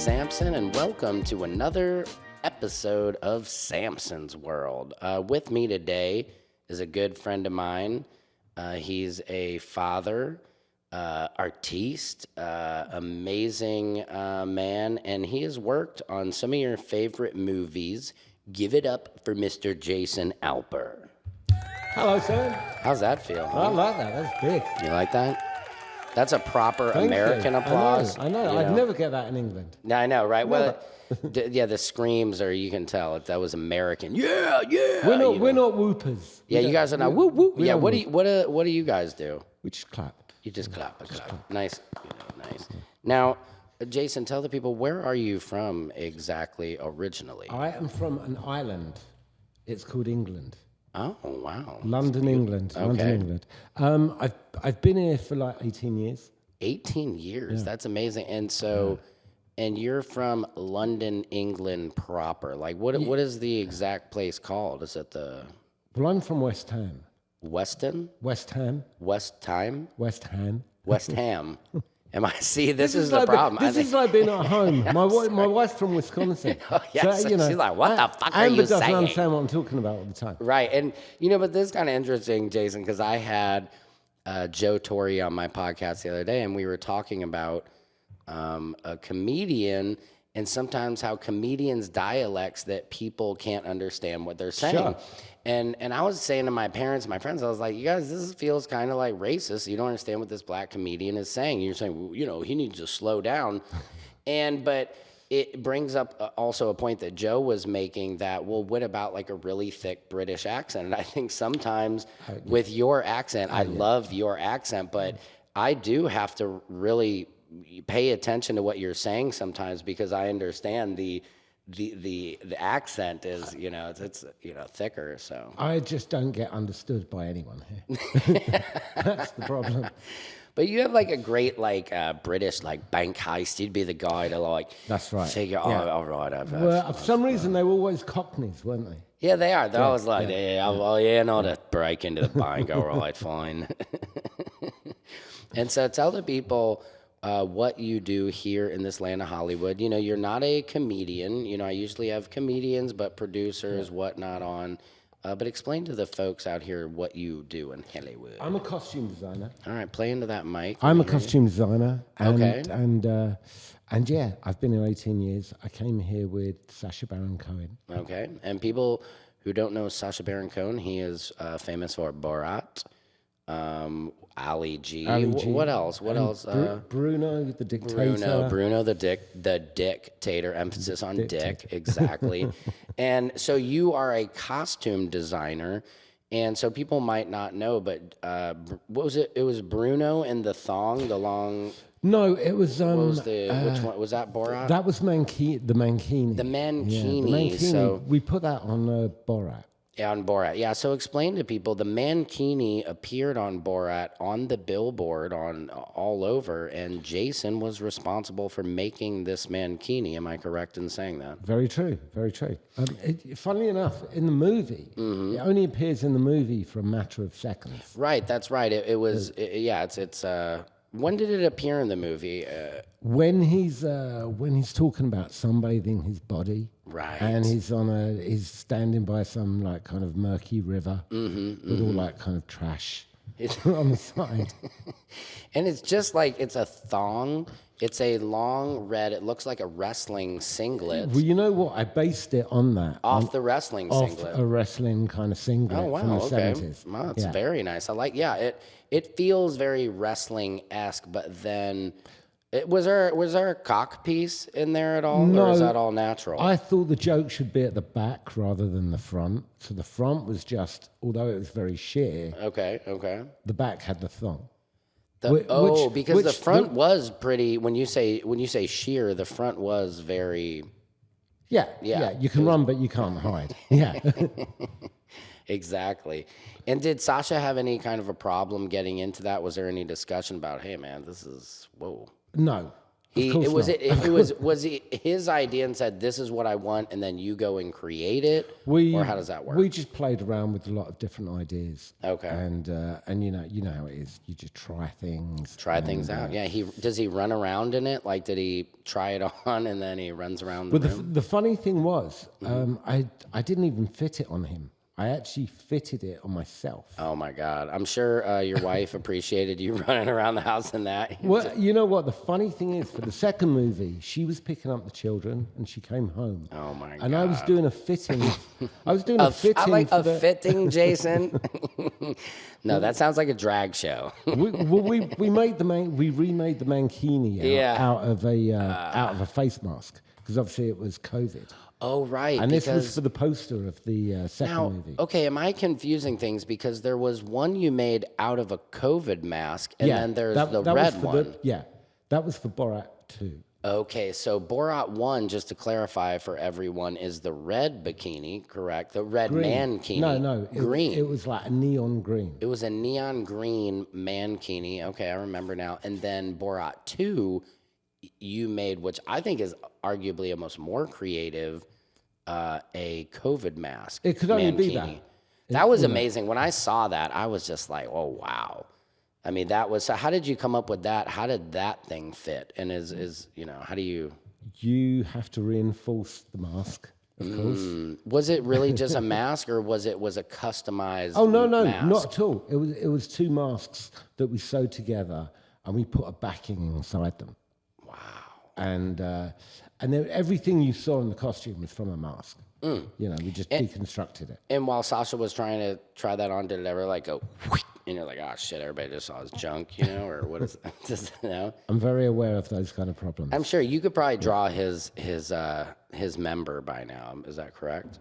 Samson, and welcome to another episode of Samson's World. With me today is a good friend of mine. He's a father, artiste, amazing man, and he has worked on some of your favorite movies. Give it up for Mr. Jason ALPER. Hello, sir. How's that feel? I like that. That's big. You like that? That's a proper Thank American you. applause. I know. I'd never get that in England. No, I know, right? Never. Well, the screams are, you can tell that was American. Yeah, yeah. We're not whoopers. Yeah, you guys are not whoop whoop. Yeah, what whoop. do you guys do? We just clap. You just clap. Nice, nice. Now, Jason, tell the people, where are you from exactly originally? I am from an island. It's called England. Oh, wow. London, England. Okay. London, England. I've been here for like 18 years. 18 years. That's amazing. And so, and you're from London, England proper. Like, what is the exact place called? Is it the Well, I'm from West Ham. Weston? West Ham. West Time? West Ham. West Ham. Am I? See, this is the like problem. This is like being at home. My wife's from Wisconsin. Oh, yeah, so she's like, what the fuck are you Amber doesn't saying? understand what I'm talking about all the time. Right. And, but this is kind of interesting, Jason, because I had Joe Torre on my podcast the other day, and we were talking about a comedian and sometimes how comedians' dialects that people can't understand what they're saying. Sure. And I was saying to my parents, my friends, I was like, you guys, this feels kind of like racist. You don't understand what this black comedian is saying. You're saying, well, he needs to slow down. But it brings up also a point that Joe was making that, well, what about like a really thick British accent? And I think sometimes with your accent, I love your accent, but I do have to really pay attention to what you're saying sometimes because I understand the accent is, it's thicker, so. I just don't get understood by anyone here. That's the problem. But you have like a great British bank heist. You'd be the guy to That's right. figure, all right. Well, for some reason they were always Cockneys, weren't they? Yeah, they are. They're always like, not to break into the bank. All right, fine. And so tell the people what you do here in this land of Hollywood. You're not a comedian. I usually have comedians, but producers, whatnot on. But explain to the folks out here what you do in Hollywood. I'm a costume designer. All right, play into that mic. I'm a costume designer. And, Okay. And yeah, I've been here 18 years. I came here with Sacha Baron Cohen. Okay, and people who don't know Sacha Baron Cohen, he is famous for BORAT, Ali G. What else? What else? Bruno the Dictator. Bruno the Dictator. Emphasis on dick, exactly. And so you are a costume designer, and so people might not know, but what was it? It was Bruno and the thong, the long. No, it was. What was which one was that? Borat. That was the Mankini. The Mankini. Yeah, the Mankini. So we put that on Borat. Yeah, on Borat. Yeah, so explain to people, the Mankini appeared on Borat on the billboard on all over, and Jason was responsible for making this Mankini. Am I correct in saying that? Very true, very true. Funnily enough, in the movie, it only appears in the movie for a matter of seconds. Right, that's right. It's when did it appear in the movie? When he's talking about sunbathing his body, right, and he's standing by some kind of murky river with all that kind of trash on the side, and it's just it's a thong. It's a long red. It looks like a wrestling singlet. Well, you know what? I based it on that. Off the wrestling singlet. Off a wrestling kind of singlet from the 70s. Wow, that's very nice. I like. Yeah, it feels very wrestling-esque, but then. Was there a cock piece in there at all, or is that all natural? I thought the joke should be at the back rather than the front. So the front was just, although it was very sheer. Okay. The back had the thong. Because the front was pretty. When you say sheer, the front was very. Yeah. You can run, but you can't hide. Yeah. Exactly. And did Sacha have any kind of a problem getting into that? Was there any discussion about, hey man, this is whoa? No. Was it his idea and said, this is what I want, and then you go and create it? Or how does that work? We just played around with a lot of different ideas. Okay. And you know how it is. You just try things. Try things out. Yeah. Does he run around in it? Like, did he try it on and then he runs around the room? The funny thing was, I didn't even fit it on him. I actually fitted it on myself. Oh my God. I'm sure your wife appreciated you running around the house in that. Well, you know what? The funny thing is, for the second movie, she was picking up the children and she came home. Oh my God. And I was doing a fitting. I was doing a fitting. I like fitting, Jason. No, that sounds like a drag show. we remade the mankini out of a face mask because obviously it was COVID. Oh, right. And this was for the poster of the second movie. Okay, am I confusing things? Because there was one you made out of a COVID mask, and then there's the red one. That was for Borat 2. Okay, so Borat 1, just to clarify for everyone, is the red bikini, correct? The red mankini. No. Green. It was like a neon green. It was a neon green mankini. Okay, I remember now. And then Borat 2, you made, which I think is arguably almost more creative, a COVID mask. It could only be that. That was amazing. When I saw that, I was just like, oh, wow. I mean, that was, so how did you come up with that? How did that thing fit? And how do you? You have to reinforce the mask, of course. Was it really just a mask, or was a customized Oh, no, mask? not at all. It was two masks that we sewed together and we put a backing inside them. Wow. And then everything you saw in the costume was from a mask. You know, we just deconstructed it. And while Sasha was trying to try that on, did it ever like go, and you're like, oh shit, everybody just saw his junk, or what is it? Just, I'm very aware of those kind of problems. I'm sure you could probably draw his member by now. Is that correct?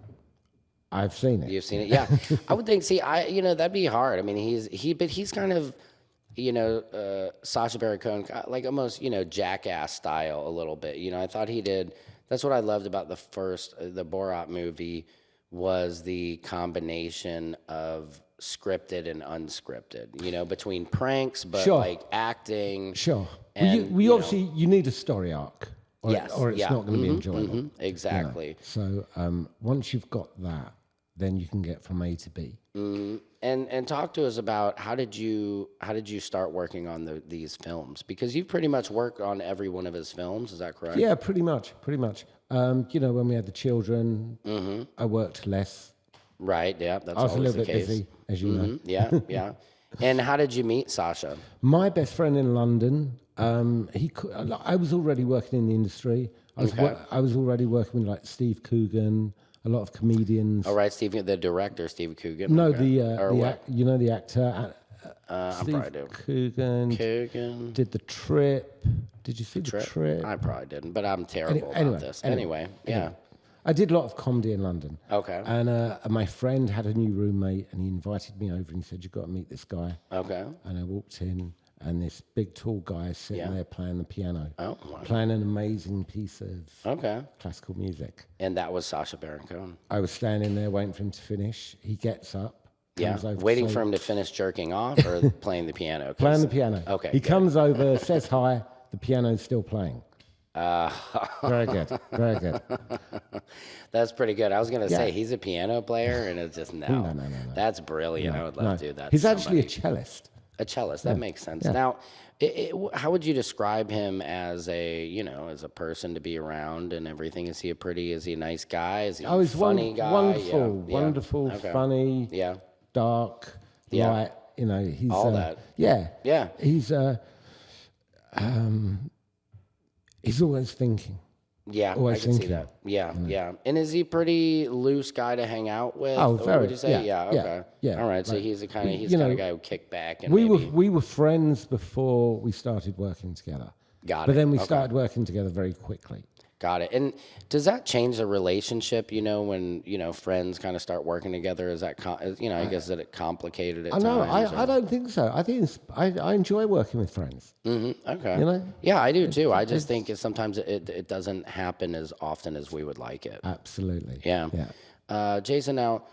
I've seen it. You've seen it? Yeah. I would think, that'd be hard. I mean, he's kind of, Sacha Baron Cohen, like almost, Jackass style a little bit. I thought he did. That's what I loved about the Borat movie, was the combination of scripted and unscripted, between pranks, but like acting. Sure. And, we obviously, you need a story arc. Or it's not going to be enjoyable. Exactly. So once you've got that, then you can get from A to B. And talk to us about how did you start working on these films? Because you pretty much worked on every one of his films. Is that correct? Yeah, pretty much. When we had the children, I worked less. Right. Yeah, that's I was always a little the bit case. busy, as you know. Yeah. And how did you meet Sasha? My best friend in London. I was already working in the industry. I was already working with like Steve Coogan, a lot of comedians. Oh, right, the director, Steve Coogan. No, okay. the actor. Steve Coogan did The Trip. Did you see The Trip? I probably didn't, but I'm terrible about this. Anyway, yeah. I did a lot of comedy in London. Okay. And my friend had a new roommate, and he invited me over, and he said, "You've got to meet this guy." Okay. And I walked in, and this big, tall guy is sitting there playing the piano. Oh, wow. Playing an amazing piece of classical music. And that was Sacha Baron Cohen. I was standing there waiting for him to finish. He gets up. Waiting for him to finish jerking off or playing the piano? Playing the piano. Okay. He comes over, says hi. The piano's still playing. Very good. That's pretty good. I was going to say he's a piano player, and it's just no. That's brilliant. I would love to do that. He's actually a cellist. A cellist. That makes sense. Now, how would you describe him as as a person to be around and everything? Is he a nice guy? Is he a funny guy? Wonderful, funny. Yeah. Dark, light. He's all that. Yeah. He's always thinking. Yeah, I can see that. Yeah. And is he pretty loose guy to hang out with? Oh, very. Would you say? Yeah. Okay. Yeah. All right. So he's the kind of guy who kick back and we were friends before we started working together. Got it. But then we started working together very quickly. Got it. And does that change the relationship? When friends kind of start working together, is that I guess that it complicated at times? No, I don't think so. I think I enjoy working with friends. Mm-hmm. Okay. Yeah, I do too. I just think sometimes it doesn't happen as often as we would like it. Absolutely. Yeah. Jason, now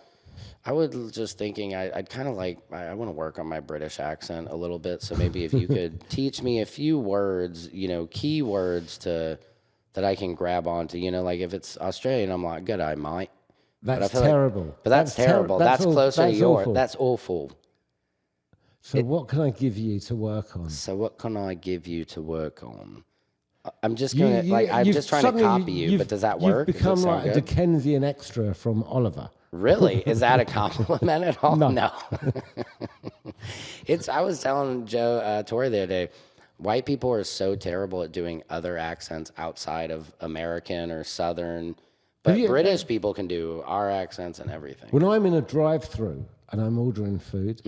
I was just thinking I'd kind of like, I want to work on my British accent a little bit. So maybe if you could teach me a few words, key words that I can grab onto, like if it's Australian, I'm like, good, I might. That's terrible. But that's terrible. That's closer to yours. Awful. That's awful. So what can I give you to work on? So what can I give you to work on? I'm just gonna I'm just trying to copy you, but does that work? You've become like a Dickensian extra from Oliver. Really? Is that a compliment at all? No. I was telling Joe Torre the other day, white people are so terrible at doing other accents outside of American or Southern, but British people can do our accents and everything. When I'm in a drive-through and I'm ordering food,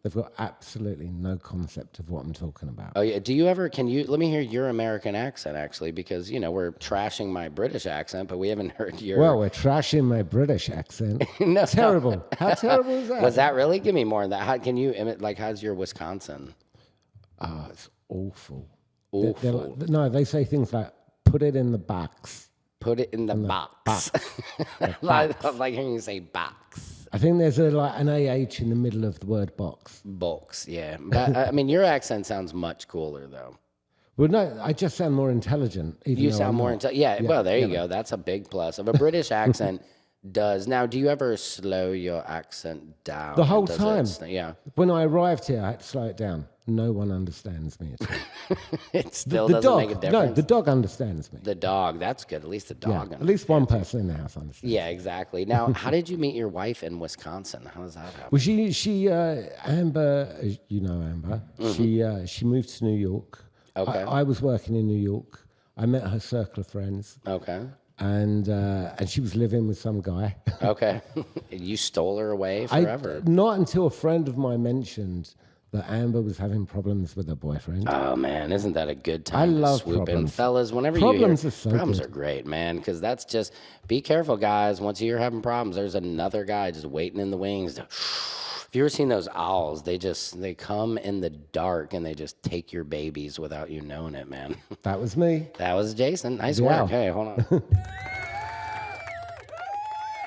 they've got absolutely no concept of what I'm talking about. Oh yeah. Do you ever? Let me hear your American accent actually, because we're trashing my British accent, but we haven't heard your. Well, we're trashing my British accent. No, terrible. How terrible is that? Was that really? Give me more of that. How can you imit? Like, how's your Wisconsin? Oh, it's awful. Awful. They say things like "put it in the box." Put it in the box. I like hearing you say box. I think there's an AH in the middle of the word box. Box, yeah. But I mean, your accent sounds much cooler, though. Well, no, I just sound more intelligent. You sound more intelligent. Yeah, well, there you go. That's a big plus. Of a British accent does. Now, do you ever slow your accent down? The whole time. Yeah. When I arrived here, I had to slow it down. No one understands me at all. It still doesn't make a difference. No, the dog understands me. The dog, that's good. At least the dog understands. At least one person in the house understands. Yeah, exactly. Now, how did you meet your wife in Wisconsin? How does that happen? Well, she Amber, you know Amber, she moved to New York. Okay. I was working in New York. I met her circle of friends. Okay. And she was living with some guy. Okay. You stole her away forever. Not until a friend of mine mentioned that Amber was having problems with her boyfriend. Oh man, isn't that a good time to swoop in, fellas? Whenever problems you hear problems are great, man, because that's just be careful, guys. Once you're having problems, there's another guy just waiting in the wings. Have you ever seen those owls? They come in the dark and they just take your babies without you knowing it, man. That was me. That was Jason. Nice work. Hey, hold on.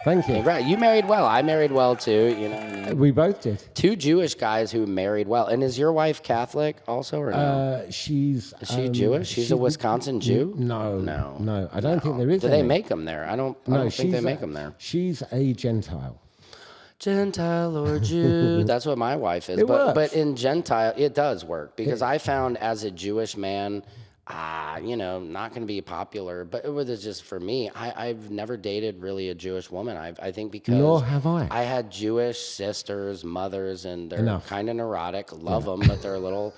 Thank you. Right, you married well. I married well too. We both did. Two Jewish guys who married well. And is your wife Catholic also, or no? Is she Jewish? She's a Wisconsin Jew. No. I don't think there is. Do they make them there? I don't think they make them there. She's a Gentile. Gentile or Jew. That's what my wife is. But in Gentile, it does work because I found as a Jewish man. Not going to be popular, but it was just for me. I've never dated really a Jewish woman. I think because nor have I. I had Jewish sisters, mothers, and they're kind of neurotic. Love them, but they're a little,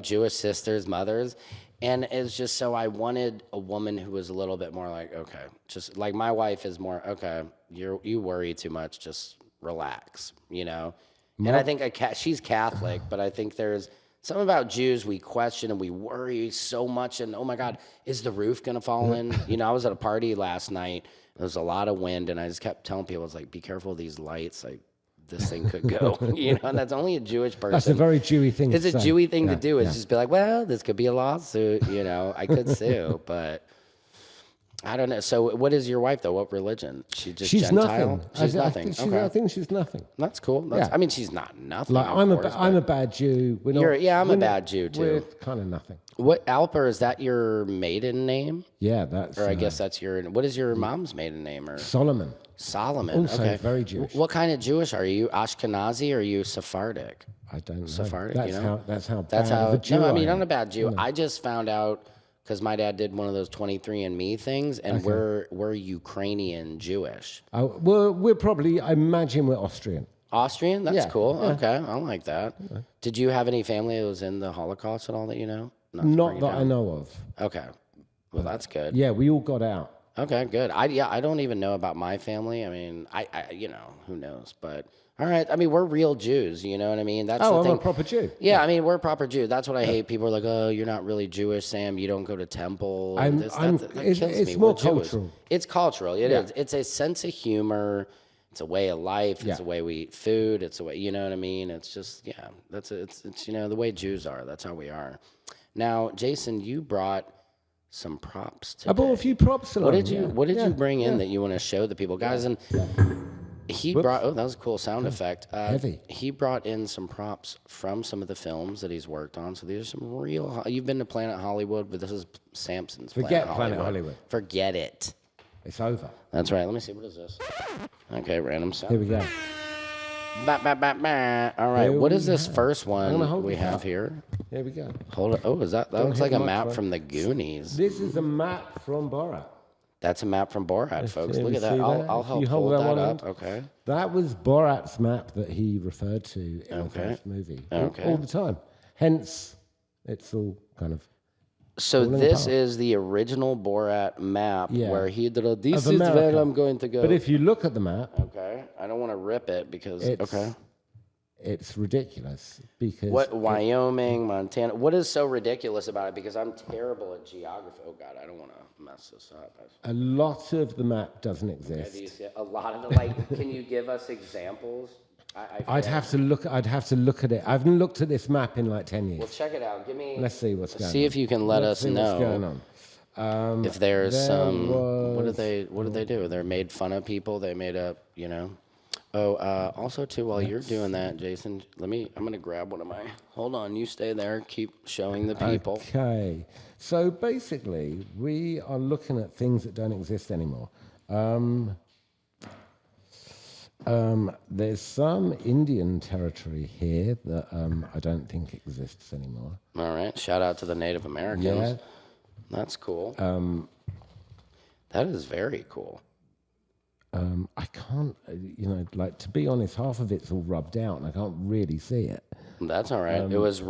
Jewish sisters, mothers. And it's just so I wanted a woman who was a little bit more like, okay, just like my wife is more, okay, you worry too much, just relax, And I think she's Catholic, but I think there's something about Jews we question and we worry so much. And, oh, my God, is the roof going to fall in? I was at a party last night. There was a lot of wind, and I just kept telling people, I was like, be careful of these lights. Like, this thing could go. And that's only a Jewish person. That's a very Jewy thing to say. It's a Jewy thing to do. It's just be like, well, this could be a lawsuit. I could sue, but I don't know. So what is your wife, though? What religion? She's Gentile? Nothing. She's nothing. I think she's nothing. That's cool. I mean, she's not nothing. Like, I'm a bad Jew. I'm a bad Jew, too. We're kind of nothing. What, ALPER, is that your maiden name? Yeah, that's... Or I guess that's what is your mom's maiden name? Or Solomon. Also okay. Very Jewish. What kind of Jewish are you? Ashkenazi or are you Sephardic? I don't know. Sephardic, That's how bad of a Jew No, I mean, I'm a bad Jew. I just found out... Because my dad did one of those 23andMe things, and we're Ukrainian Jewish. We're probably, I imagine we're Austrian. Austrian? That's cool. Yeah. Okay, I like that. Okay. Did you have any family that was in the Holocaust at all that you know? Not that I know of. Okay. Well, that's good. Yeah, we all got out. Okay, good. I don't even know about my family. I mean, I who knows? But... All right. I mean, we're real Jews. You know what I mean? That's the thing. I'm a proper Jew. Yeah, I mean, we're a proper Jew. That's what I hate. People are like, oh, you're not really Jewish, Sam. You don't go to temple. That kills me. More cultural. It's cultural. It is. It's a sense of humor. It's a way of life. It's a way we eat food. It's a way, you know what I mean? It's just, it's the way Jews are. That's how we are. Now, Jason, you brought some props today. I brought a few props along. What did you bring in that you want to show the people? Guys, and... He Whoops. brought. Oh, that was a cool sound effect. Heavy. He brought in some props from some of the films that he's worked on. So these are some real. You've been to Planet Hollywood, but this is Samson's Forget Planet Hollywood. Forget it. It's over. That's right. Let me see. What is this? Okay, random sound. Here we go. Ba, ba, ba, ba. All right. Here what we is this have- first I'm gonna one hold we it have out. here? Here we go. Hold it. Oh, is that Don't looks hit like a the map microphone. from the Goonies. This is a map from Borat. That's a map from Borat, folks. Here Look we at that. see I'll If help you hold hold that one up. end, Okay. That was Borat's map that he referred to in the first movie. All the time. Hence, it's all kind of. So falling this apart. is the original Borat map Yeah. where he did a, this Of is where America. I'm going to go. But if you look at the map, Okay. I don't want to rip it because It's- it's ridiculous because What Wyoming, Montana? What is so ridiculous about it? Because I'm terrible at geography. Oh God, I don't want to mess this up. a lot of the map doesn't exist. A lot of the like. Can you give us examples? I'd have to look at it. I haven't looked at this map in like 10 years. Well, check it out. Give me. Let's see what's going on. See if you can let Let's us see know what's going on. if there's there some. What was- did they do? They made fun of people. They made up. Oh, also too, while you're doing that, Jason, I'm gonna grab one of my. Hold on, you stay there. Keep showing the people. Okay. So basically, we are looking at things that don't exist anymore. There's some Indian territory here that I don't think exists anymore. All right. Shout out to the Native Americans. Yeah. That's cool. That is very cool. I can't, like to be honest, half of it's all rubbed out, and I can't really see it. That's all right. It was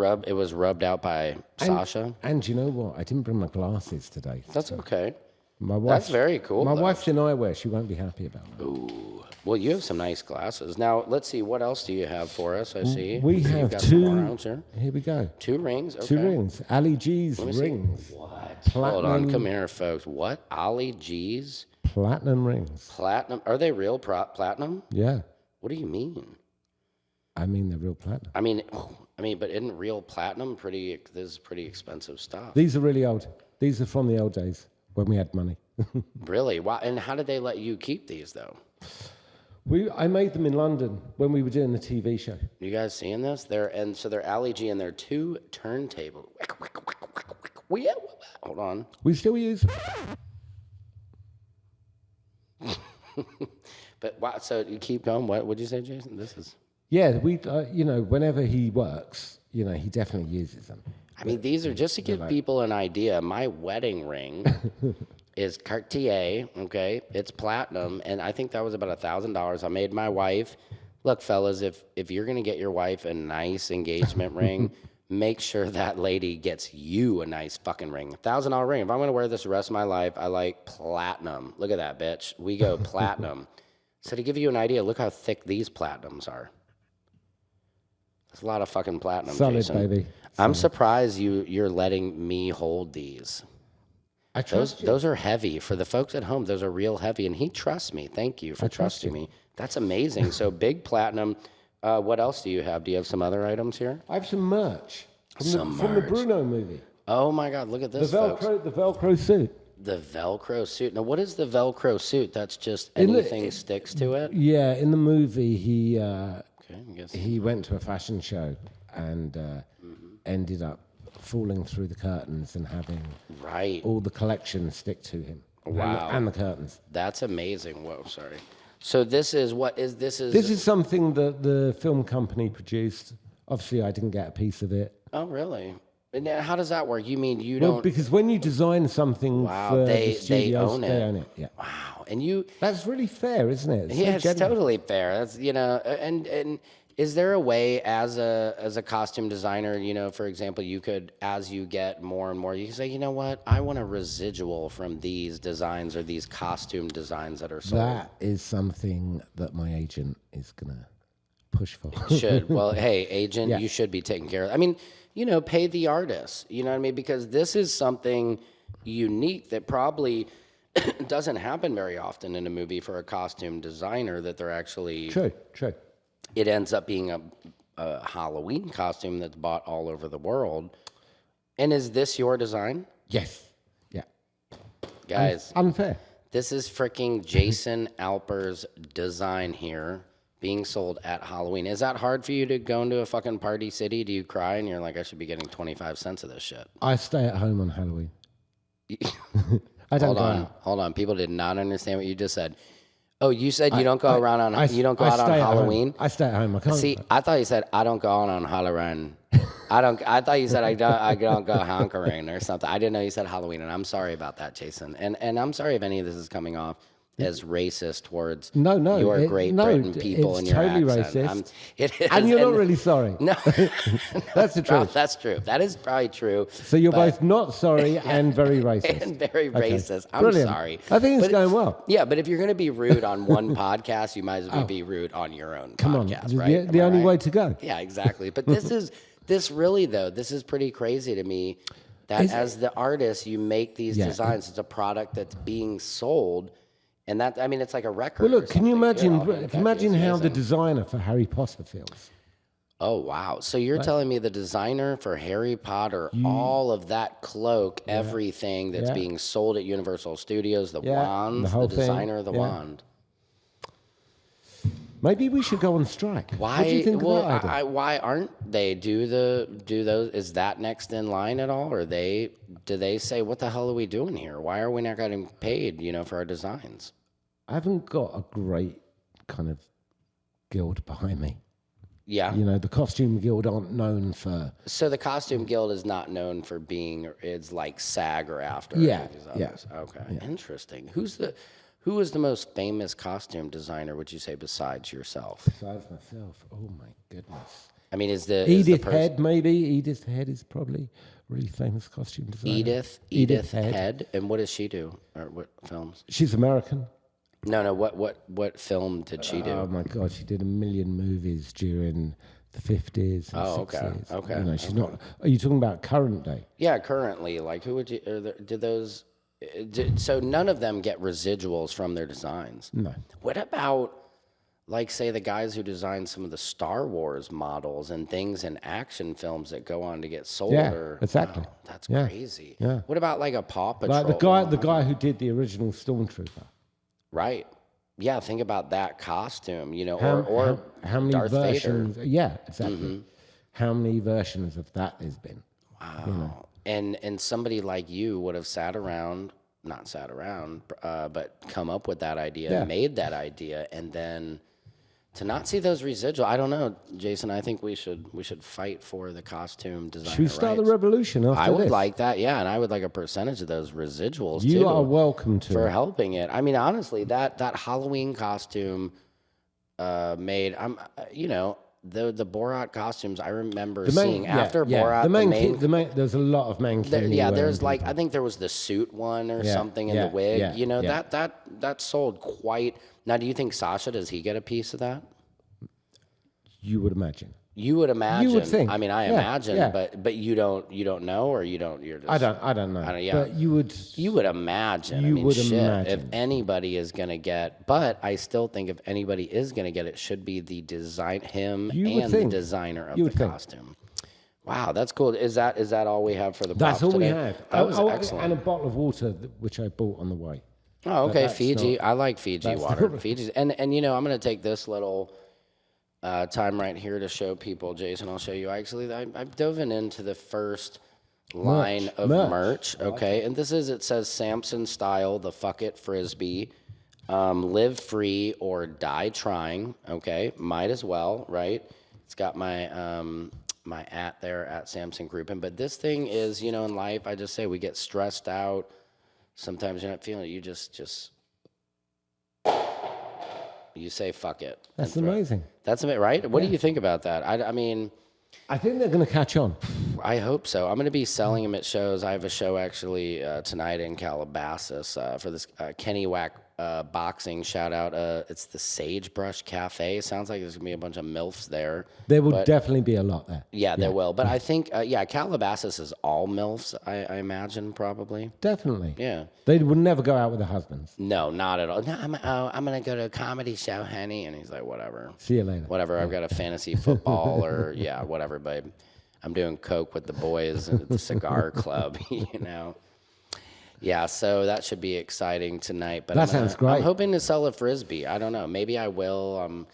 rubbed out by Sasha. And you know what? I didn't bring my glasses today. That's okay. My wife, That's very cool. My though. wife's in eyewear. She won't be happy about that. Ooh. Well, you have some nice glasses. Now, let's see. What else do you have for us? I see. We You've have got some more two. rounds here. Here we go. 2 rings. Okay. 2 rings. Ali G's Let me see. rings. What? Hold Platinum. on. Come here, folks. What? Ollie G's Platinum rings. platinum? Are they real platinum? Yeah. What do you mean? I mean, they're real platinum. I mean, but isn't real platinum pretty? This is pretty expensive stuff. These are really old. These are from the old days when we had money. Really? Wow. And how did they let you keep these though? I made them in London when we were doing the TV show. You guys seeing this? They're Ali G and they're 2 turntables. Hold on. We still use. But wow, so you keep going. What would you say, Jason? This is. Yeah, we. Whenever he works, he definitely uses them. I mean, these are just to give people an idea. My wedding ring is Cartier. Okay, it's platinum, and I think that was about $1,000. I made my wife. Look, fellas, if you're gonna get your wife a nice engagement ring, make sure that lady gets you a nice fucking ring. $1,000 ring. If I'm gonna wear this the rest of my life, I like platinum. Look at that, bitch. We go platinum. So to give you an idea, look how thick these platinums are. That's a lot of fucking platinum, Solid, Jason. baby. I'm surprised you're letting me hold these. I trust you. Those are heavy. For the folks at home, those are real heavy. And he trusts me. Thank you for trusting me. That's amazing. So big platinum. What else do you have? Do you have some other items here? I have some merch from the merch. Bruno movie. Oh my God, look at The this, folks. Velcro suit. The Velcro suit. Now, what is the Velcro suit? That's just anything sticks to it? Yeah, in the movie, he Okay, I guess. he went to a fashion show and ended up falling through the curtains and having Right. all the collection stick to him. Wow. And the curtains. That's amazing. Whoa, sorry. So this is This is something that the film company produced. Obviously, I didn't get a piece of it. Oh, really? And now, how does that work? You mean you Well, don't? because when you design something Wow, for they the studios, own it. they own it. Yeah, Wow. And you? that's really fair, isn't it? Yeah, so it's generous. totally fair. That's and is there a way as a costume designer, for example, you could, as you get more and more, you can say, you know what, I want a residual from these designs or these costume designs that are sold. That is something that my agent is gonna push for. Should. Well, hey, agent, Yeah. you should be taking care of. I mean, pay the artist. You know what I mean? Because this is something unique that probably doesn't happen very often in a movie for a costume designer that they're actually. True. It ends up being a Halloween costume that's bought all over the world. And is this your design? Yes. Yeah. Guys, Unfair. This is freaking Jason Alper's design here being sold at Halloween. Is that hard for you to go into a fucking Party City? Do you cry and you're like, I should be getting 25 cents of this shit? I stay at home on Halloween. I don't go out. Hold on. People did not understand what you just said. Oh, you said you don't go around on you don't go out on Halloween? I stay at home. I can't. See, I thought you said I don't go out on Halloween. I thought you said I don't go hankering or something. I didn't know you said Halloween, and I'm sorry about that, Jason. And I'm sorry if any of this is coming off as racist towards your Great Britain people and your totally accent. Racist. And you're not really sorry. No, that's the truth. That's true. That is probably true. So you're both not sorry and very racist. And very racist. I'm Brilliant. sorry. I think it's going well. Yeah, but if you're going to be rude on one podcast, you might as well be rude on your own podcast, right? The only way to go. Yeah, exactly. But this is pretty crazy to me that as the artist, you make these designs. It's a product that's being sold. And that, I mean, it's like a record. Well, look, can you imagine how the designer for Harry Potter feels? Oh, wow. So you're telling me the designer for Harry Potter, all of that cloak, everything that's being sold at Universal Studios, the wands, the designer of the wand. Maybe we should go on strike. Why? What do you think of that idea? Why aren't they? Do those? Is that next in line at all? Or do they say, what the hell are we doing here? Why are we not getting paid, for our designs? I haven't got a great kind of guild behind me. Yeah. The costume guild aren't known for. So the costume guild is not known for being. It's like SAG or AFTRA. Yeah. Okay. Yeah. Interesting. Who is the most famous costume designer, would you say, besides yourself? Besides myself? Oh, my goodness. I mean, Edith Head, maybe? Edith Head is probably a really famous costume designer. Edith Head. And what does she do? Or what films? She's American. No. What film did she do? Oh, my God. She did a million movies during the 50s and 60s. Okay. She's not... Are you talking about current day? Yeah, currently. Like, who would you... Did those... So none of them get residuals from their designs. No. What about, like, say, the guys who designed some of the Star Wars models and things in action films that go on to get sold? Yeah, exactly. Oh, that's crazy. Yeah. What about like a Paw Patrol? Like the guy who did the original Stormtrooper. Right. Yeah. Think about that costume. Or how many Darth versions? Vader. Yeah, exactly. Mm-hmm. How many versions of that has been? Wow. And somebody like you would have not sat around, but come up with that idea, made that idea, and then to not see those residuals. I don't know, Jason. I think we should fight for the costume designer. Should we start the revolution after I would this? like that, yeah, and I would like a percentage of those residuals. You too, are welcome to for helping it. I mean, honestly, that Halloween costume made. The Borat costumes, I remember seeing after Borat. There's a lot of mankini. There's I think there was the suit one or something in the wig. That sold quite. Now, do you think Sasha, does he get a piece of that? You would imagine. You would imagine. You would think. I mean, I imagine, but you don't know, or you don't. You're just. I don't know. But you would. You would imagine. Imagine. If anybody is gonna get, but I still think if anybody is gonna get it, should be the the designer of the costume. Wow, that's cool. Is that all we have for the props That's all today? we have. That was excellent. And a bottle of water, which I bought on the way. Oh, okay. Fiji. I like Fiji water. Fiji. And I'm gonna take this little. Time right here to show people, Jason. I'll show you. Actually, I've dove into the first line of merch. Okay, and it says Samson style, the fuck it frisbee, live free or die trying. Okay, might as well, right? It's got my my @ there at Samson Grouping. But this thing is, in life, I just say we get stressed out. Sometimes you're not feeling it. You just. You say fuck it. That's amazing. That's amazing, right? What do you think about that? I mean, I think they're going to catch on. I hope so. I'm going to be selling them at shows. I have a show actually tonight in Calabasas for this Kenny Wack boxing shout out. It's the Sagebrush Cafe. Sounds like there's going to be a bunch of MILFs there. There will definitely be a lot there. Yeah, there will. But I think, Calabasas is all MILFs, I imagine, probably. Definitely. Yeah. They would never go out with their husbands. No, not at all. No, I'm going to go to a comedy show, honey. And he's like, whatever. See you later. Whatever. I've got a fantasy football or, whatever, babe. I'm doing coke with the boys at the cigar club, Yeah, so that should be exciting tonight. But That sounds great. I'm hoping to sell a Frisbee. I don't know. Maybe I will.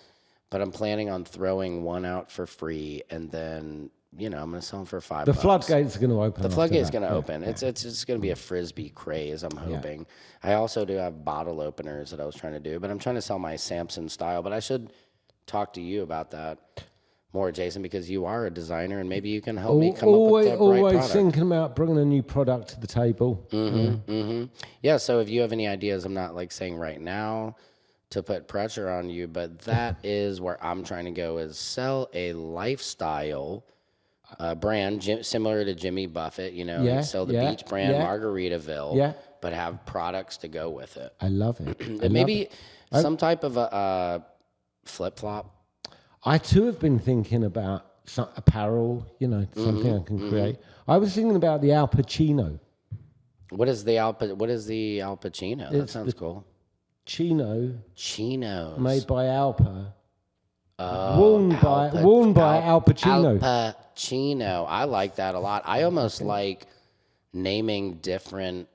But I'm planning on throwing one out for free, and then I'm going to sell them for $5. The floodgates are going to open. The floodgate's going to Yeah, open. yeah. It's just going to be a Frisbee craze, I'm hoping. I also do have bottle openers that I was trying to do, but I'm trying to sell my Samson style. But I should talk to you about that more, Jason, because you are a designer, and maybe you can help me come up with the right Always product. thinking about bringing a new product to the table. Yeah, so if you have any ideas, I'm not like saying right now to put pressure on you, but that is where I'm trying to go, is sell a lifestyle brand similar to Jimmy Buffett, sell the beach brand Margaritaville, but have products to go with it. I love it. And maybe some type of a flip-flop. I too have been thinking about some apparel, something I can create. I was thinking about the Al Pacino. What is the Al Pacino? That sounds cool. Chinos made by ALPER. Worn by Al Pacino. Al Pacino. I like that a lot. I almost like naming different,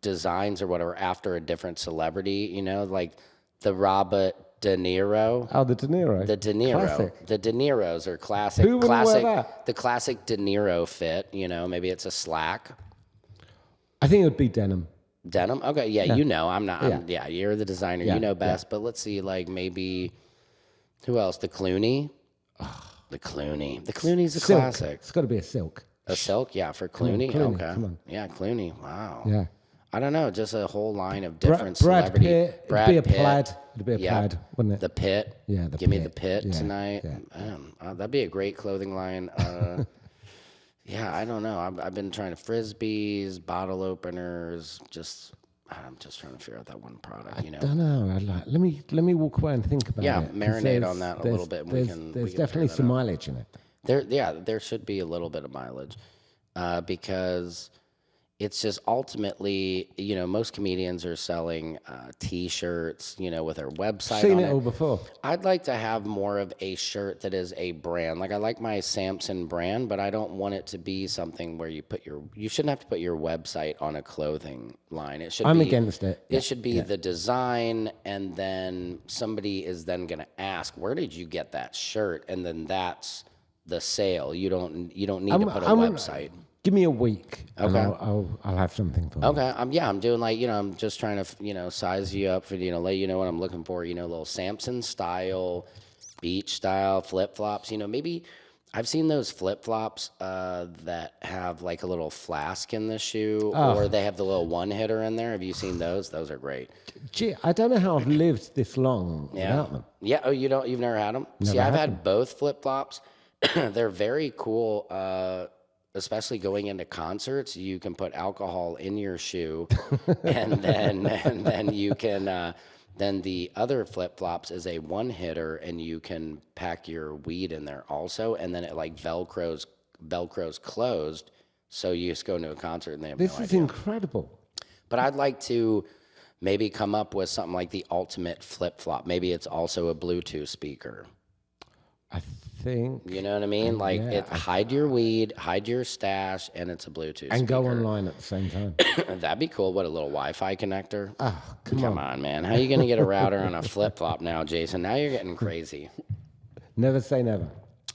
designs or whatever after a different celebrity. Like the Robert De Niro. Oh, the De Niro. The De Niro. Classic. The De Niros are classic. Who wouldn't wear that? The classic De Niro fit. Maybe it's a slack. I think it would be denim. Denim? Okay, yeah. I'm not. You're the designer. You know best. But let's see, like maybe who else? The Clooney. The Clooney. The Clooney's a Silk. classic. It's got to be a silk. A silk, yeah, for Clooney. Clooney, Okay. come on. Yeah, Clooney. Wow. Yeah. I don't know, just a whole line of different Brad celebrity. Pitt. Brad It'd be a Pitt. plaid. It'd be a plaid, wouldn't it? The Pit. Yeah, Give me the Pit. Pit tonight. Yeah. Man, that'd be a great clothing line. Yeah, I don't know. I've been trying to Frisbees, bottle openers. I'm just trying to figure out that one product. I don't know. Let me walk away and think about it. Yeah, 'cause marinate on that a little bit. And there's definitely some mileage in it. There should be a little bit of mileage, because it's just ultimately, most comedians are selling T-shirts, with their website Seen on it all before. I'd like to have more of a shirt that is a brand. Like I like my Samson brand, but I don't want it to be something where you shouldn't have to put your website on a clothing line. I'm against it. It should be the design, and then somebody is then going to ask, where did you get that shirt? And then that's the sale. You don't need to put a website. Give me a week. Okay. And I'll have something for you. Okay. I'm doing I'm just trying to, size you up for, let you know what I'm looking for, little Samson style, beach style flip-flops, maybe I've seen those flip-flops that have like a little flask in the shoe, or they have the little one hitter in there. Have you seen those? Those are great. Gee, I don't know how I've lived this long without them. Yeah. Oh, you've never had them? See, I've had both flip-flops. They're very cool. Especially going into concerts, you can put alcohol in your shoe, and then you can. Then the other flip flops is a one hitter, and you can pack your weed in there also, and then it like velcros closed, so you just go into a concert and they have This no is idea. incredible. But I'd like to maybe come up with something like the ultimate flip flop. Maybe it's also a Bluetooth speaker. I think. You know what I mean? Like, hide your weed, hide your stash, and it's a Bluetooth And speaker. go online at the same time. That'd be cool. What, a little Wi-Fi connector? Oh, Come on, man. How are you going to get a router on a flip-flop now, Jason? Now you're getting crazy. Never say never.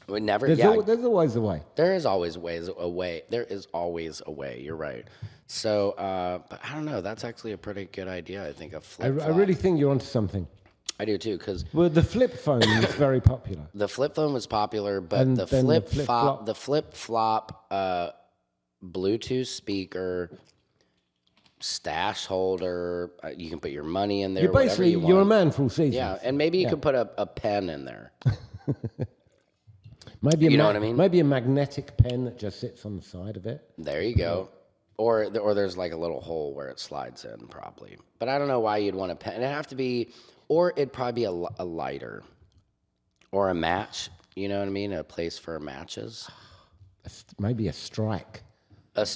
We never. There's always a way. There is always a way. There is always a way. You're right. So, but I don't know. That's actually a pretty good idea. I think a flip-flop. I really think you're onto something. I do too, because the flip phone is very popular. the flip phone was popular, but And the then flip flop Bluetooth speaker, stash holder, you can put your money in there. You're a man for all seasons. Yeah, and maybe you could put a pen in there. Maybe You know what I mean? Maybe a magnetic pen that just sits on the side of it. There you go. Or there's like a little hole where it slides in, probably. But I don't know why you'd want a pen. It'd have to be, or it'd probably be a lighter or a match. You know what I mean? A place for matches. Maybe a strike.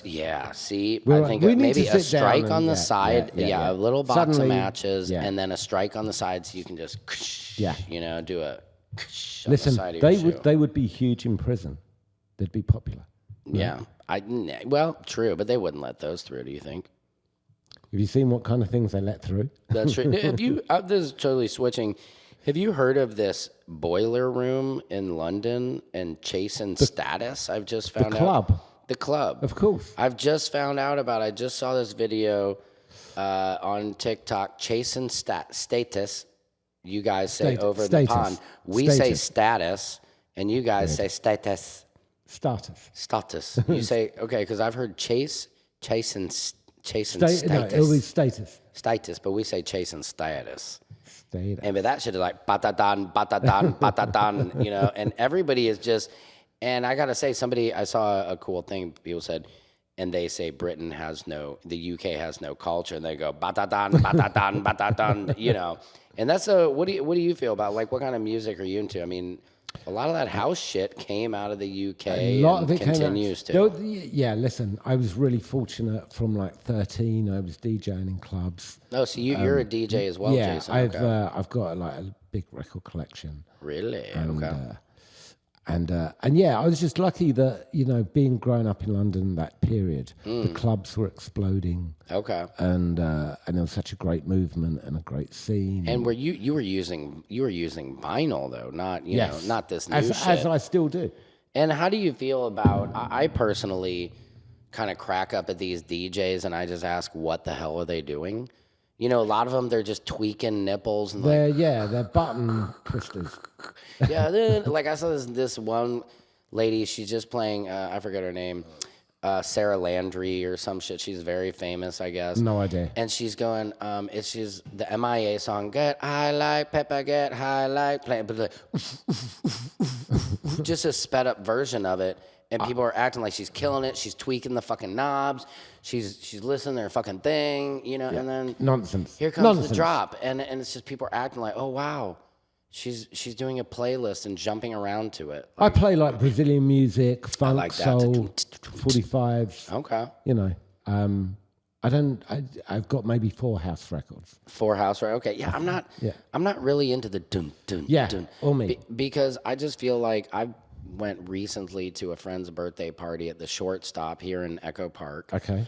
Yeah, see, Well, I think we need maybe to a sit down strike and- on the yeah, side. yeah. A little box Suddenly, of matches, yeah. and then a strike on the side, so you can just, Yeah. do a on Listen, the side of your shoe. they would be huge in prison. They'd be popular. Yeah. Well, true, but they wouldn't let those through, do you think? Have you seen what kind of things they let through? That's true. Have you, this is totally switching. Have you heard of this boiler room in London and chasing status? I've just found out. Club. The club. Of course. I've just found out about. I just saw this video on TikTok. Chasing status. You guys say over the pond. We say status, and you guys say status. Status. You say okay because I've heard chasing status. No, it'll be status. Status, but we say chasing status. Status. And but that shit is like batadan, batadan, batadan, you know, and everybody is just, and I gotta say, I saw a cool thing, people said, and they say the UK has no culture, and they go batadan, batadan, batadan, you know, and that's what do you feel about, like, what kind of music are you into? I mean, a lot of that house shit came out of the UK A lot of it continues to. to. Yeah, listen, I was really fortunate from like 13. I was DJing in clubs. Oh, so you're a DJ as well, Yeah, Jason? I've got like a big record collection. Really? Okay. And yeah, I was just lucky that, you know, being grown up in London that period, the clubs were exploding. Okay. And there was such a great movement and a great scene. And were you were using vinyl though, not Yes. know, not this new shit. As I still do. And how do you feel about? I personally kind of crack up at these DJs, and I just ask, what the hell are they doing? You know, a lot of them, they're just tweaking nipples and They're button twisters. yeah. Then, like I saw this one lady, she's just playing. I forget her name. Sarah Landry or some shit. She's very famous, I guess. No idea. And she's going, she's the MIA song, Get High Like Pepper, Get High Like, playing, but like, just a sped up version of it. And people are acting like she's killing it. She's tweaking the fucking knobs. She's listening to her fucking thing, you know, and then Nonsense. here comes the drop. And it's just people are acting like, oh, wow. She's doing a playlist and jumping around to it. I play like Brazilian music, funk, like that. soul, 45s. Okay. You know, I've got maybe 4 house records. 4 house, right? Okay. Yeah, I'm not really into the dun dun dun. Or me. Because I just feel like I went recently to a friend's birthday party at the Shortstop here in Echo Park. Okay.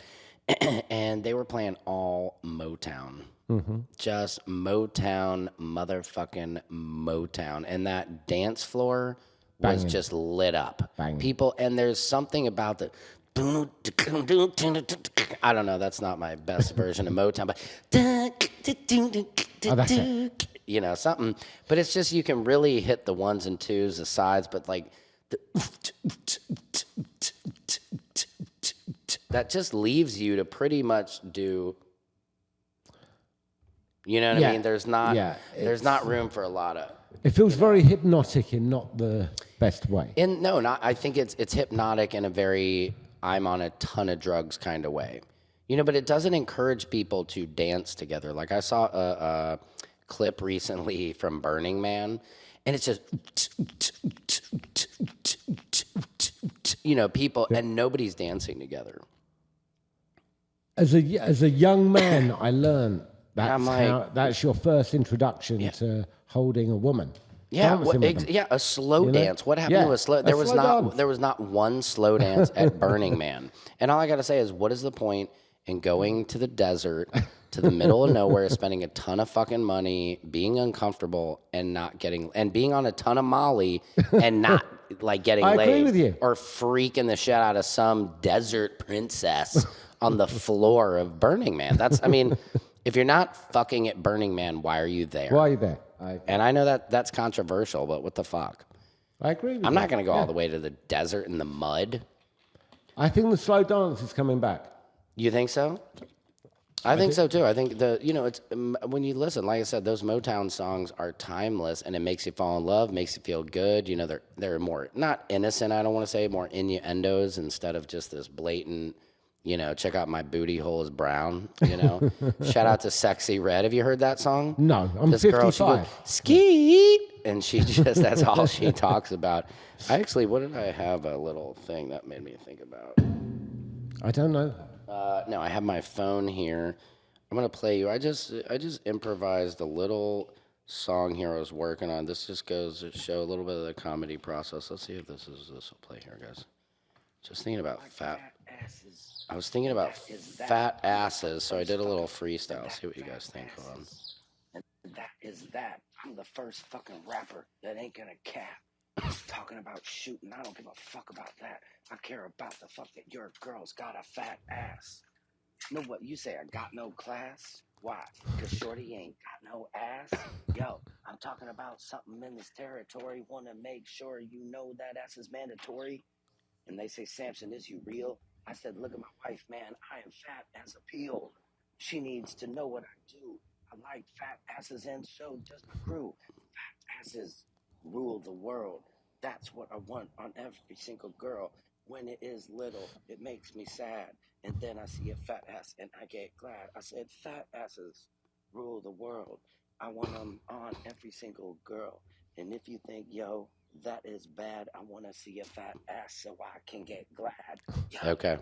And they were playing all Motown. Mm-hmm. Just Motown, motherfucking Motown. And that dance floor was just lit up. Banging. People, and there's something about the, I don't know, that's not my best version of Motown, but that's it. You know, something. But it's just, you can really hit the ones and twos, the sides, but like, that just leaves you to pretty much do, you know what I mean? There's not room for a lot of. It feels very hypnotic in not the best way. I think it's hypnotic in a very, I'm on a ton of drugs kind of way. You know, but it doesn't encourage people to dance together. Like I saw a clip recently from Burning Man, and it's just, you know, people, and nobody's dancing together. As a young man, I learned that's your first introduction to holding a woman. Yeah, a slow dance. What happened to a slow? There was not one slow dance at Burning Man. And all I gotta say is, what is the point in going to the desert, to the middle of nowhere, spending a ton of fucking money, being uncomfortable, and being on a ton of Molly and not like getting laid? I agree with you. Or freaking the shit out of some desert princess on the floor of Burning Man. I mean, if you're not fucking at Burning Man, why are you there? Why are you there? And I know that's controversial, but what the fuck? I agree with you. I'm not going to go all the way to the desert in the mud. I think the slow dance is coming back. You think so? I think so too. I think it's when you listen, like I said, those Motown songs are timeless, and it makes you fall in love, makes you feel good. You know, they're more not innocent. I don't want to say more innuendos instead of just this blatant. You know, check out my booty hole is brown. You know, shout out to Sexy Red. Have you heard that song? No, I'm this 55. Girl, she goes, Skeet, and she that's all she talks about. What did I have a little thing that made me think about? I don't know. No, I have my phone here. I'm gonna play you. I just improvised a little song here I was working on. This just goes to show a little bit of the comedy process. Let's see if this will play here, guys. Just thinking about fat. asses. I was thinking about That is that. fat asses, so I did a little freestyle. See what you guys think. Hold on. And that is that. I'm the first fucking rapper that ain't gonna cap. Talking about shooting, I don't give a fuck about that. I care about the fuck that your girl's got a fat ass. Know what you say? I got no class. Why? Cause Shorty ain't got no ass. Yo, I'm talking about something in this territory. Wanna make sure you know that ass is mandatory. And they say, Samson, is you real? I said, look at my wife, man. I am fat as a peel. She needs to know what I do. I like fat asses, and so does my crew. Fat asses rule the world. That's what I want on every single girl. When it is little, it makes me sad. And then I see a fat ass and I get glad. I said, fat asses rule the world. I want them on every single girl. And if you think, yo, that is bad, I want to see a fat ass so I can get glad. Yo. Okay.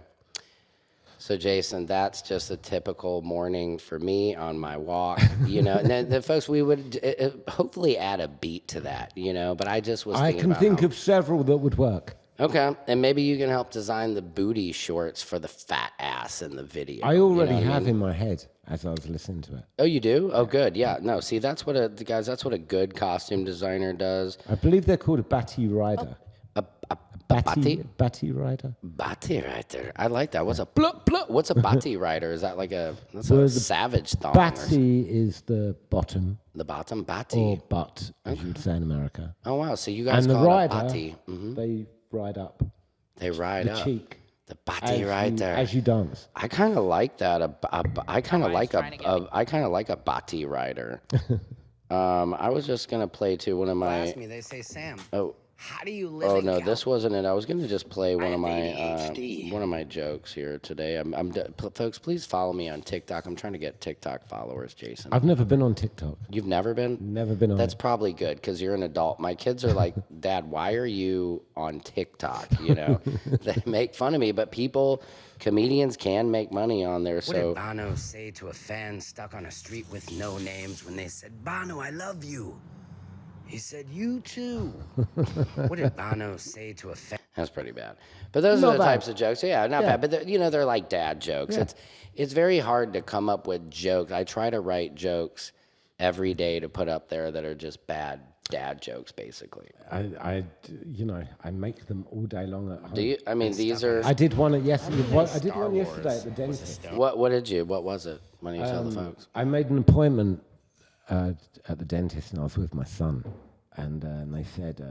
So, Jason, that's just a typical morning for me on my walk. You know, and then, folks, we would hopefully add a beat to that, you know, but I just was I thinking can about think how- of several that would work. Okay, and maybe you can help design the booty shorts for the fat ass in the video. I already you know what have I mean? in my head as I was listening to it. Oh, you do? Oh, good. Yeah. No, see, that's what guys. That's what a good costume designer does. I believe they're called a Batty Rider. A bati? Batty Rider? Bati rider. I like that. What's a blup blup? What's a bati rider? Is that like that's Well, a the savage thong? Or Batty is the bottom, the bottom bati. or butt, as you would say in America. Oh wow! So you guys And the call rider, it a bati. Hmm. they ride up They ride the up cheek the bati rider. as you dance. I kind of like that. I kind of like I kind of like a bati rider. I was just gonna play to one of my. Ask me, they say, Sam, Oh. how do you live Oh in no, Cal- this wasn't it. I was gonna just play one of my ADHD. jokes here today. Folks, please follow me on TikTok. I'm trying to get TikTok followers, Jason. I've never been on TikTok. You've never been? Never been on That's it. probably good because you're an adult. My kids are like, Dad, why are you on TikTok? You know, they make fun of me, but comedians can make money on there. What So did Bono say to a fan stuck on a street with no names when they said, Bono, I love you? He said, you too. What did Bono say to a fan? that's pretty bad. But those Not are the bad. types of jokes. Yeah, not Yeah. bad. But they're like dad jokes. Yeah. It's very hard to come up with jokes. I try to write jokes every day to put up there that are just bad dad jokes, basically. I make them all day long at home. Do you? I mean, these are. I did one yesterday. I did Star one yesterday Wars at the dentist. What did you? What was it? Why don't you tell the folks? I made an appointment at the dentist, and I was with my son, and they said, "Do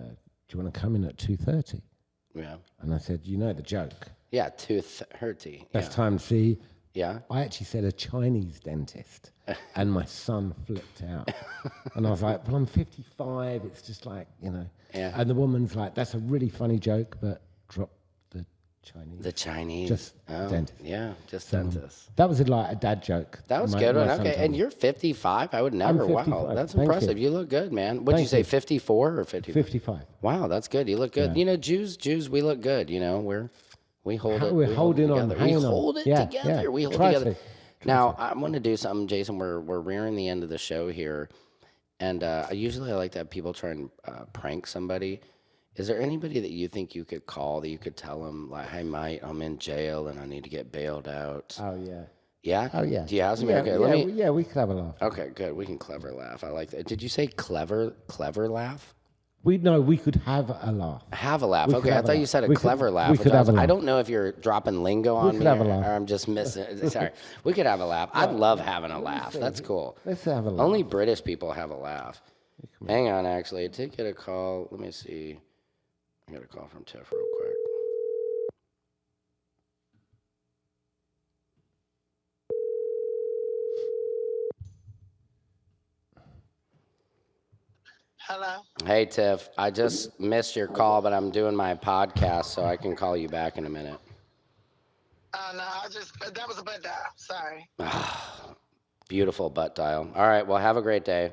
you want to come in at 2:30?" Yeah. And I said, "You know the joke. Yeah, tooth hurty. Best time to see." Yeah. I actually said a Chinese dentist, and my son flipped out. And I was like, "Well, I'm 55. It's just like, you know." Yeah. And the woman's like, "That's a really funny joke, but drop the Chinese." The Chinese. Just dentist. Yeah, just dentist. That was a dad joke. That was My- good one. my son Okay, told and me. you're 55. I would never. Wow, 55. that's Thank impressive. you. You look good, man. What did you Thank say? you. 54 or 55? 55. Wow, that's good. You look good. Yeah. You know, Jews, we look good. You know, we hold it. We're we holding hold it on, together. We hanging on. hold it Yeah, together. yeah. We hold Try together. to. Now, I'm going to do something, Jason. We're rearing the end of the show here, and I usually like to have people try and prank somebody. Is there anybody that you think you could call that you could tell them like, "Hey, mate, I'm in jail and I need to get bailed out"? Oh, yeah. Yeah. Oh, yeah. Do you have some? Yeah, Okay, yeah, let me. yeah, we could have a laugh. Okay, good. We can clever laugh. I like that. Did you say clever laugh? We could have a laugh. Have a laugh. We could Okay, I have a thought you laugh. said a We could- clever laugh. we could have a I laugh. don't know if you're dropping lingo on could me have a or laugh. I'm just missing. Sorry. We could have a laugh. I love having a laugh. That's cool. Let's have a laugh. Only British people have a laugh. Hang on, actually. I did get a call. Let me see. I got a call from Tiff real quick. Hello. Hey, Tiff. I just missed your call, but I'm doing my podcast, so I can call you back in a minute. No, that was a butt dial. Sorry. Beautiful butt dial. All right. Well, have a great day.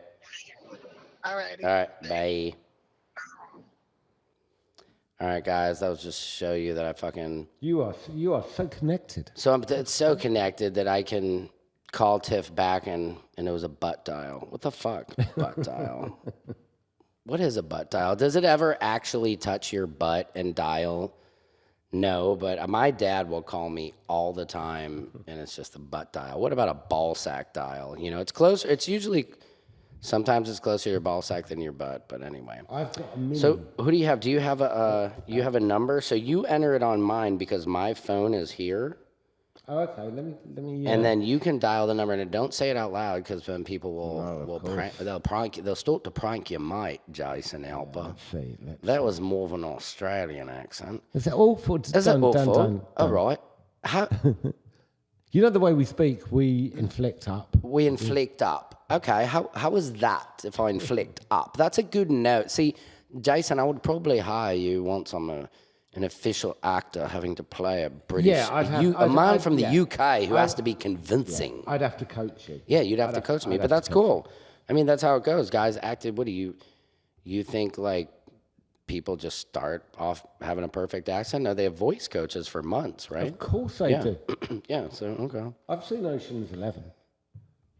All righty. All right. Bye. All right, guys. That was just to show you that I fucking. You are so connected. So it's so connected that I can call Tiff back and it was a butt dial. What the fuck? Butt dial. What is a butt dial? Does it ever actually touch your butt and dial No, but my dad will call me all the time, and it's just a butt dial. What about a ball sack dial? You know, it's closer. It's usually sometimes it's closer to your ball sack than your butt. But anyway. I've got a mini. So who do you have? Do you have you have a number? So you enter it on mine because my phone is here. Oh, okay. Let me. And then you can dial the number, and don't say it out loud because then people will prank. They'll start to prank you, mate, Jason Alper. Let's see. That was more of an Australian accent. Is it awful? Is it awful? All right. How You know the way we speak, we inflict up. we inflict up? Okay. How is that? If I inflict up, that's a good note. See, Jason, I would probably hire you once I'm an official actor having to play a British, a man from the UK who has to be convincing. I'd have to coach you. Yeah, you'd have to coach me, but that's cool. I mean, that's how it goes. Guys acted. What do you think? Like people just start off having a perfect accent? No, they have voice coaches for months, right? Of course they do. Yeah. So okay. I've seen Ocean's 11.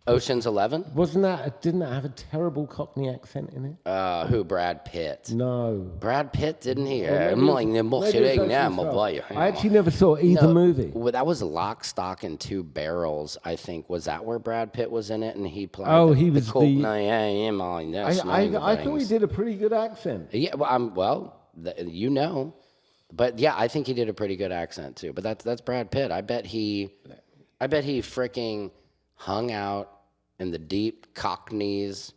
Ocean's 11. Didn't that have a terrible Cockney accent in it? Who? Brad Pitt. No. Brad Pitt, didn't he? I actually never saw either movie. Well, that was Lock, Stock, and Two Barrels, I think. Was that where Brad Pitt was in it and he played? Oh, he was the. I thought he did a pretty good accent. Yeah, you know, but yeah, I think he did a pretty good accent too. But that's Brad Pitt. I bet he freaking hung out in the deep Cockneys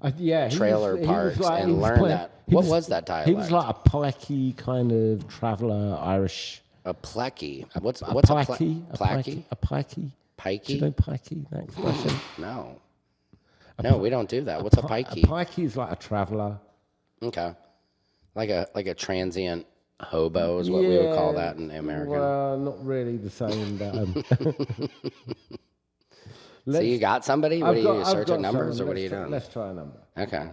trailer parks and learned that. What was that dialect? He was like a plecky kind of traveller, Irish. A plecky. What's a plecky? plecky? A plecky. Pikey? Do you know pikey, that expression? No. No, we don't do that. What's a pikey? A pikey is like a traveller. Okay. Like a transient hobo is what we would call that in America. Well, not really the same. But, so you got somebody? What are you searching numbers or what are you doing? Let's try a number. Okay.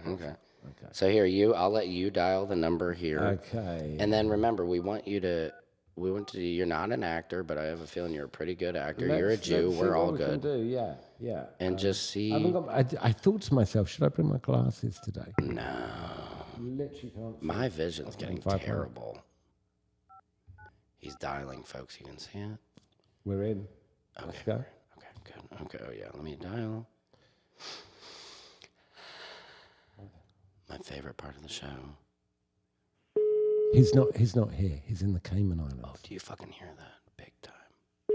So here, I'll let you dial the number here. Okay. And then remember, you're not an actor, but I have a feeling you're a pretty good actor. You're a Jew. We're all good. Yeah. And just see. I thought to myself, should I bring my glasses today? No. Literally can't. My vision's getting terrible. He's dialing, folks. You can see it. We're in. Okay. Let's go. Okay, good. Okay, oh yeah, let me dial. My favorite part of the show. He's not here. He's in the Cayman Islands. Oh, do you fucking hear that? Big time. I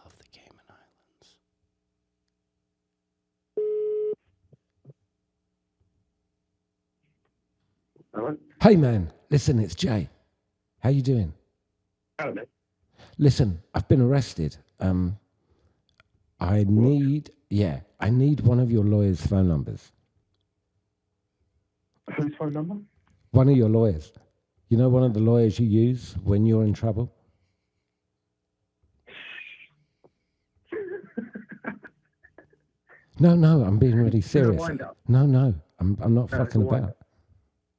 love the Cayman Islands. Hello? Hey man, listen, it's Jay. How you doing? Hello, mate. Listen, I've been arrested. I need one of your lawyers' phone numbers. Whose phone number? One of your lawyers. You know one of the lawyers you use when you're in trouble? No, I'm being really serious. No, I'm not fucking about.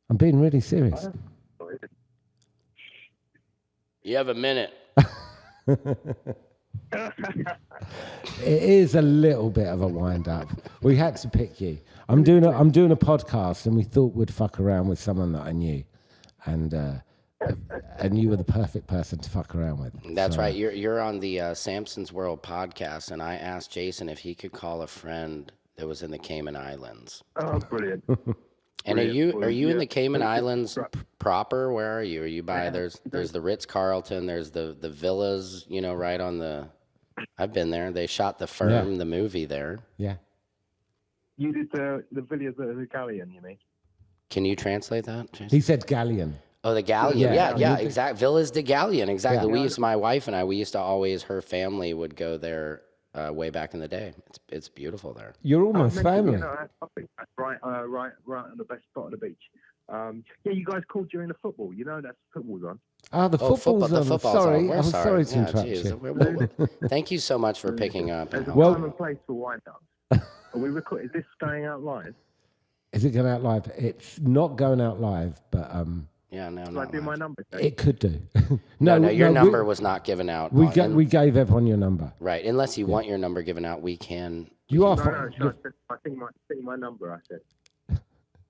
I'm being really serious. You have a minute. It is a little bit of a wind up. We had to pick you. I'm doing a podcast, and we thought we'd fuck around with someone that I knew, and you were the perfect person to fuck around with. That's right. You're on the Samson's World podcast, and I asked Jason if he could call a friend that was in the Cayman Islands. Oh, brilliant. And are you in the Cayman Islands proper? Where are you? Are you by there's the Ritz-Carlton, there's the villas, right on the. I've been there. They shot The Firm, the movie there. Yeah. You did the villas at the Galleon, you mean? Can you translate that, Jason? He said galleon. Oh, the Galleon. Yeah, exactly. Villas de Galleon, exactly. Yeah. My wife and I, we used to always, her family would go there way back in the day. It's beautiful there. You're almost family. I think that's right on the best spot of the beach. You guys called during the football. That's football's on. The football's on. Sorry, I'm sorry to interrupt you. Thank you so much for picking up. There's a time and place for wind-ups. Are we record? Is this going out live? Is it going out live? It's not going out live, but yeah, no. Should I do my number? It could do. No, your number was not given out. We gave everyone your number. Right, unless you want your number given out, we can. You are. No, I think my number. I said.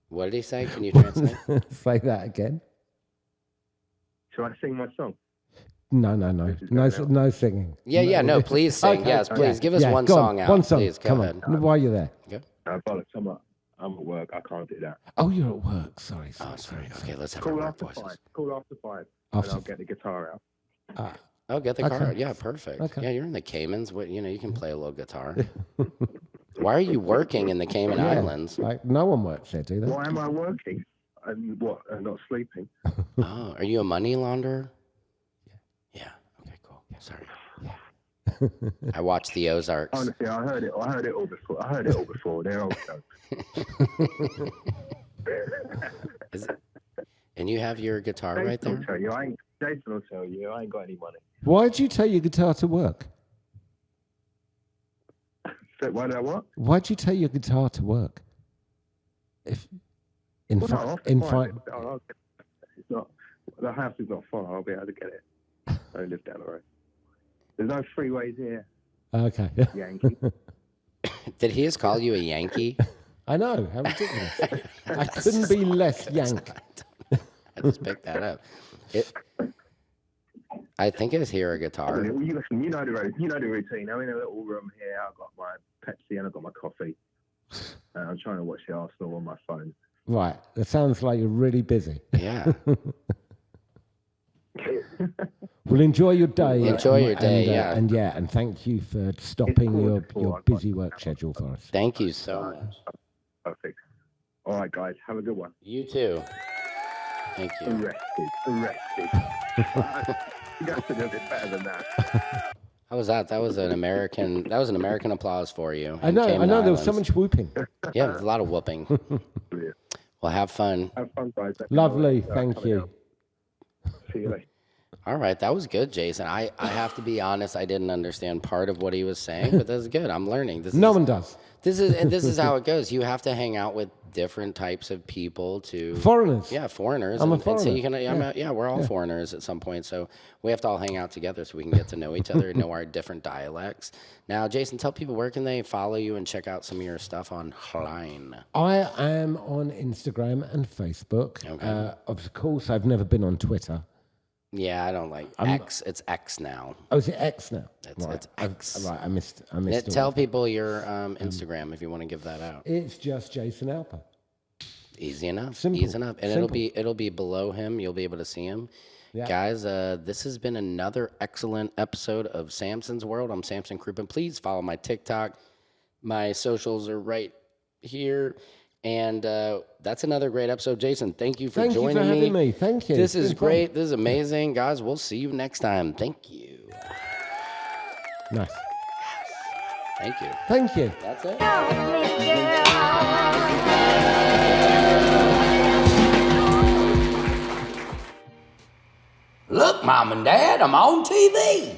What did he say? Can you translate? Say that again. Shall I sing my song? No singing. Yeah, no, please sing. Okay. Yes, please. Give us one go song on. out. One song. Please, go Come ahead. on. While you're there. Bollocks, I'm at work. I can't do that. Oh, you're at work. Sorry. Oh, sorry. Okay, let's have Call our work after voices. 5. Call after 5. After And I'll get the guitar out. Oh, get the Okay. car out. Yeah, perfect. Okay. Yeah, you're in the Caymans. What, you can play a little guitar. Why are you working in the Cayman Islands? Like, no one works there, do they? Why am I working? And what? And not sleeping? Oh, are you a money launderer? Yeah. Okay, cool. Sorry. I watched the Ozarks. Honestly, I heard it all before. They're all jokes. And you have your guitar right Jason there? will tell you. Jason will tell you. I ain't got any money. Why'd you take your guitar to work? So why did I what? Why'd you take your guitar to work? It's not. It's not. The house is not far. I'll be able to get it. I live down the road. There's no freeways here. Okay. Yankee. Did he just call you a Yankee? I know. How ridiculous. I couldn't be less yank. I just picked that up. I think it's here a guitar. Well, you know the routine. I'm in a little room here. I've got my Pepsi and I've got my coffee. And I'm trying to watch the Arsenal on my phone. Right. It sounds like you're really busy. Yeah. Well, enjoy your day. Enjoy your day, yeah. And thank you for stopping your busy work schedule for us. Thank you so much. Perfect. All right, guys. Have a good one. You too. Thank you. Arrested. You guys should have bit better than that. How was that? That was an American applause for you. I know. There was so much whooping. Yeah, there's a lot of whooping. Well, have fun. Have fun, guys. Lovely. Thank you. See you later. All right, that was good, Jason. I have to be honest, I didn't understand part of what he was saying, but that's good. I'm learning. No one does. This is how it goes. You have to hang out with different types of people to Foreigners. Yeah, foreigners. I'm a And foreigner. so you can, we're all foreigners at some point. So we have to all hang out together so we can get to know each other and know our different dialects. Now, Jason, tell people where can they follow you and check out some of your stuff online. I am on Instagram and Facebook. Okay. Of course, I've never been on Twitter. Yeah, I don't like X. It's X now. Oh, is it X now? It's X. Right, I missed. Tell people your Instagram if you want to give that out. It's just Jason Alper. Easy enough. Simple. Easy enough. And it'll be below him. You'll be able to see him. Yeah. Guys, this has been another excellent episode of Samson's World. I'm Samson Crouppen. Please follow my TikTok. My socials are right here. And that's another great episode. Jason, thank you for joining me. Thank you for having me. Thank you. This is great. This is amazing. Guys, we'll see you next time. Thank you. Nice. Thank you. Thank you. That's it. Look, Mom and Dad, I'm on TV.